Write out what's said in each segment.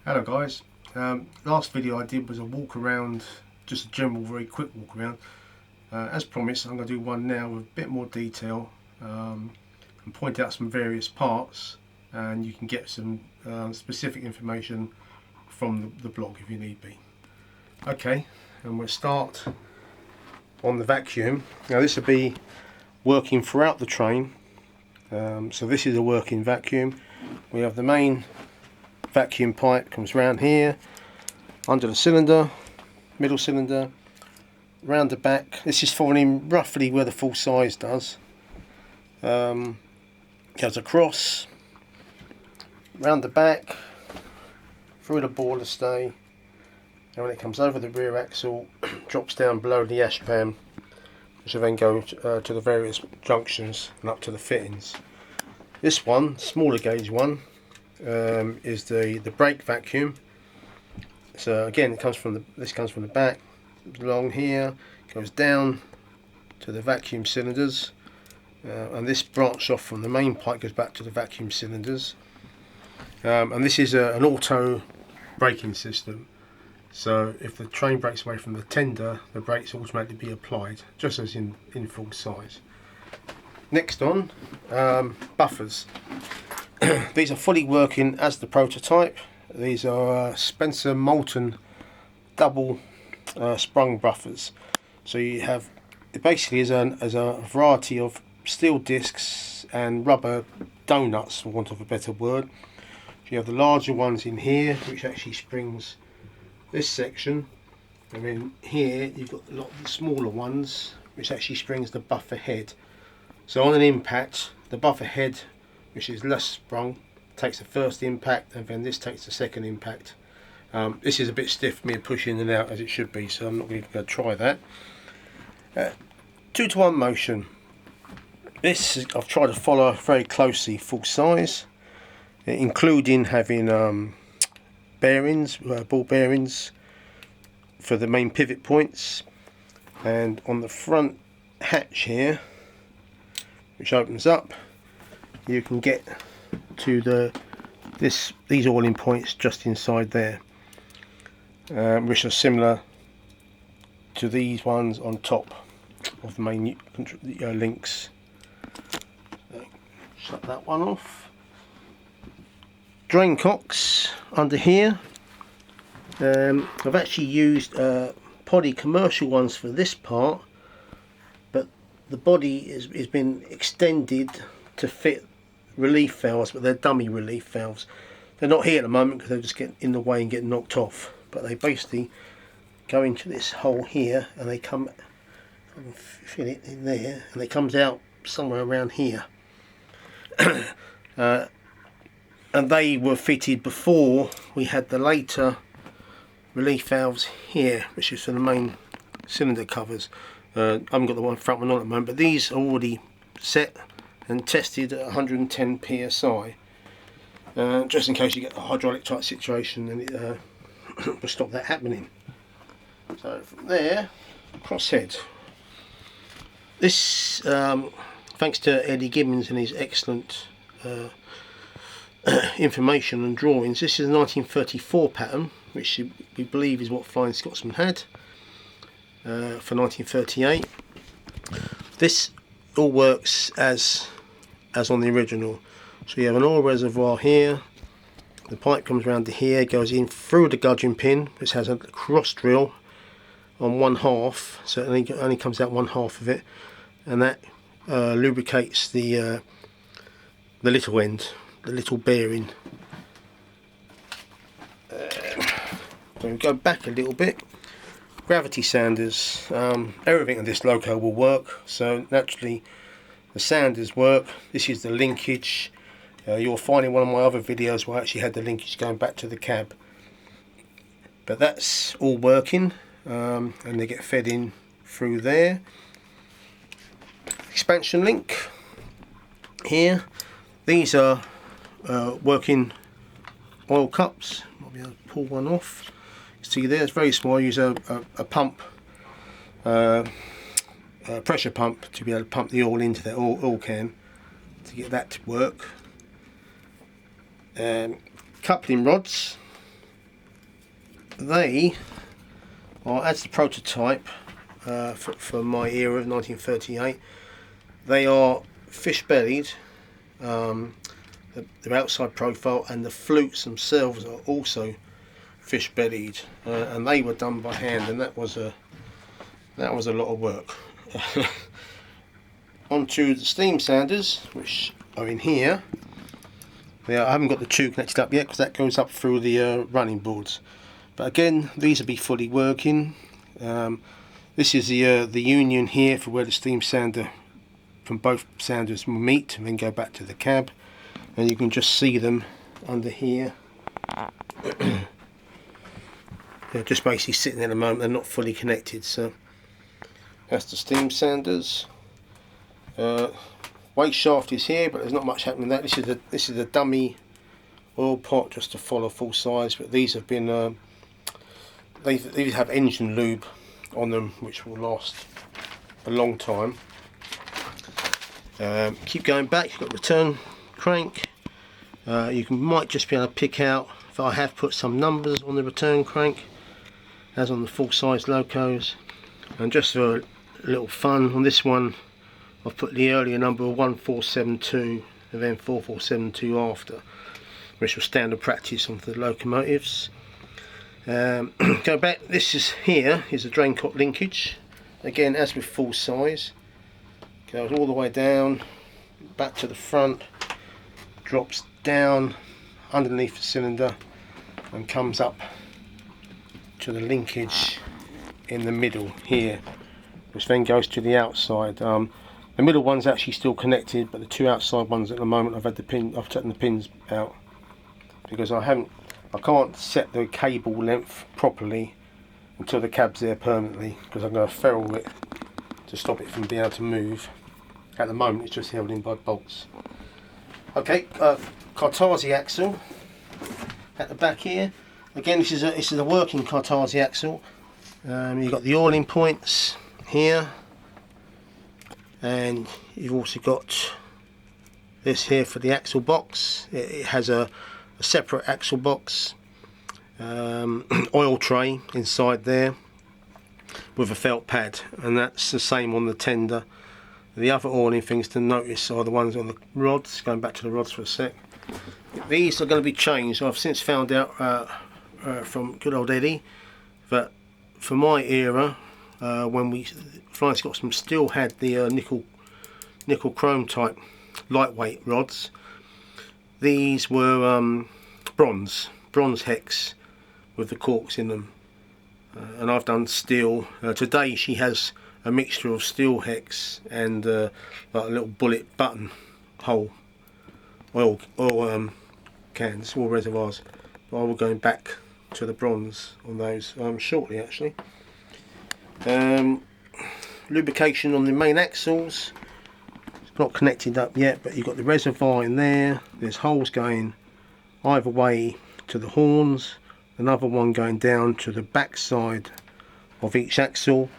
Hello guys, last video I did was a walk around, just a general very quick walk around. As promised, I'm going to do one now with a bit more detail and point out some various parts, and you can get some specific information from the blog if you need be. Okay, and we'll start on the vacuum. Now this will be working throughout the train, so this is a working vacuum. We have the main vacuum pipe comes round here, under the cylinder, middle cylinder, round the back. This is falling roughly where the full size does. Goes across, round the back, through the boiler stay, and when it comes over the rear axle, drops down below the ashpan, which will then go to the various junctions and up to the fittings. This one, smaller gauge one, is the brake vacuum. So again, this comes from the back, along here, goes down to the vacuum cylinders, and this branch off from the main pipe goes back to the vacuum cylinders. And this is an auto braking system, so if the train breaks away from the tender, the brakes automatically be applied, just as in full size. Next on, buffers. These are fully working as the prototype. These are Spencer Moulton double sprung buffers. So you have, it basically is a variety of steel discs and rubber donuts, for want of a better word. You have the larger ones in here, which actually springs this section, and then here you've got a lot of the smaller ones, which actually springs the buffer head. So on an impact, the buffer head, which is less sprung, takes the first impact, and then this takes the second impact. This is a bit stiff for me to push in and out as it should be, so I'm not going to try that. 2-to-1 motion. This I've tried to follow very closely, full size, including having bearings, ball bearings for the main pivot points, and on the front hatch here, which opens up, you can get to these oiling points just inside there, which are similar to these ones on top of the main links. Shut that one off. Drain cocks under here. I've actually used poly commercial ones for this part, but the body has been extended to fit relief valves, but they're dummy relief valves. They're not here at the moment because they just get in the way and get knocked off, but they basically go into this hole here, and they come, I can fit it in there, and it comes out somewhere around here. And they were fitted before we had the later relief valves here, which is for the main cylinder covers. I haven't got the one front one on at the moment, but these are already set and tested at 110 psi, just in case you get a hydraulic type situation, and it will stop that happening. So from there, crosshead. This, thanks to Eddie Gibbons and his excellent information and drawings, this is a 1934 pattern, which we believe is what Flying Scotsman had for 1938. This all works as on the original. So you have an oil reservoir here, the pipe comes around to here, goes in through the gudgeon pin, which has a cross drill on one half, so it only comes out one half of it, and that lubricates the little end, the little bearing. So we go back a little bit. Gravity sanders, everything in this loco will work, so naturally the sanders work. This is the linkage. You'll find in one of my other videos where I actually had the linkage going back to the cab, but that's all working, and they get fed in through there. Expansion link here. These are working oil cups. I'll be able to pull one off. See there, it's very small. I use a pump, pressure pump, to be able to pump the oil into the oil can to get that to work. Coupling rods, they are, as the prototype for my era of 1938, they are fish bellied. Their outside profile and the flutes themselves are also fish bellied, and they were done by hand, and that was a lot of work. Onto the steam sounders, which are in here. I haven't got the tube connected up yet because that goes up through the running boards. But again, these will be fully working. This is the union here for where the steam sounder from both sounders will meet and then go back to the cab, and you can just see them under here. They're just basically sitting there at the moment, they're not fully connected. So that's the steam sounders. Weight shaft is here, but there's not much happening with that. This is a dummy oil pot just to follow full size, but these have been these have engine lube on them which will last a long time. Keep going back, you've got return crank. You might just be able to pick out if I have put some numbers on the return crank as on the full size locos, and just for a little fun on this one I've put the earlier number of 1472 and then 4472 after, which was standard practice on the locomotives. Go back, this is here is a drain cock linkage, again as with full size, goes all the way down back to the front, drops down underneath the cylinder and comes up to the linkage in the middle here, which then goes to the outside. The middle one's actually still connected, but the two outside ones at the moment I've taken the pins out because I can't set the cable length properly until the cab's there permanently, because I'm going to ferrule it to stop it from being able to move. At the moment it's just held in by bolts. Okay, Cartage axle at the back here. Again, this is a working Cartage axle. You've got the oiling points here, and you've also got this here for the axle box. It has a separate axle box, oil tray inside there with a felt pad, and that's the same on the tender. The other oiling things to notice are the ones on the rods. Going back to the rods for a sec. These are going to be changed. I've since found out from good old Eddie that for my era, when Flying Scotsman still had the nickel chrome type lightweight rods, these were bronze hex with the corks in them, and I've done steel. Today she has a mixture of steel hex and like a little bullet button hole oil cans or reservoirs, but I will go back to the bronze on those shortly actually. Lubrication on the main axles, it's not connected up yet, but you've got the reservoir in there. There's holes going either way to the horns, another one going down to the back side of each axle,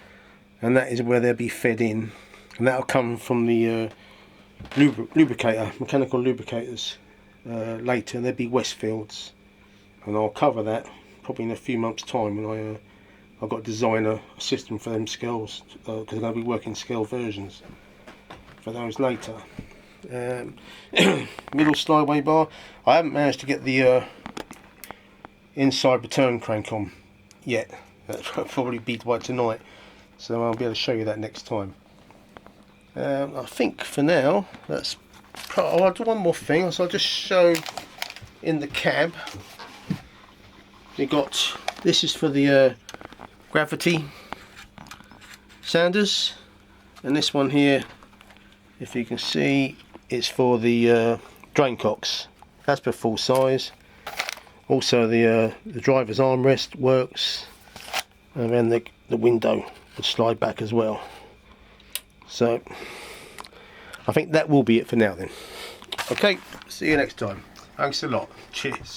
and that is where they'll be fed in, and that'll come from the mechanical lubricators later, and they'll be Westfields, and I'll cover that probably in a few months time when I've got to design a system for them scales, because they're going to be working scale versions for those later. Middle slideway bar, I haven't managed to get the inside return crank on yet. That'll probably be by tonight, so I'll be able to show you that next time. I think for now that's I'll do one more thing, so I'll just show in the cab. You got, this is for the gravity sounders, and this one here, if you can see, is for the drain cocks. That's per full size. Also the driver's armrest works, and then the window would slide back as well. So I think that will be it for now then. Okay, see you next time. Thanks a lot. Cheers.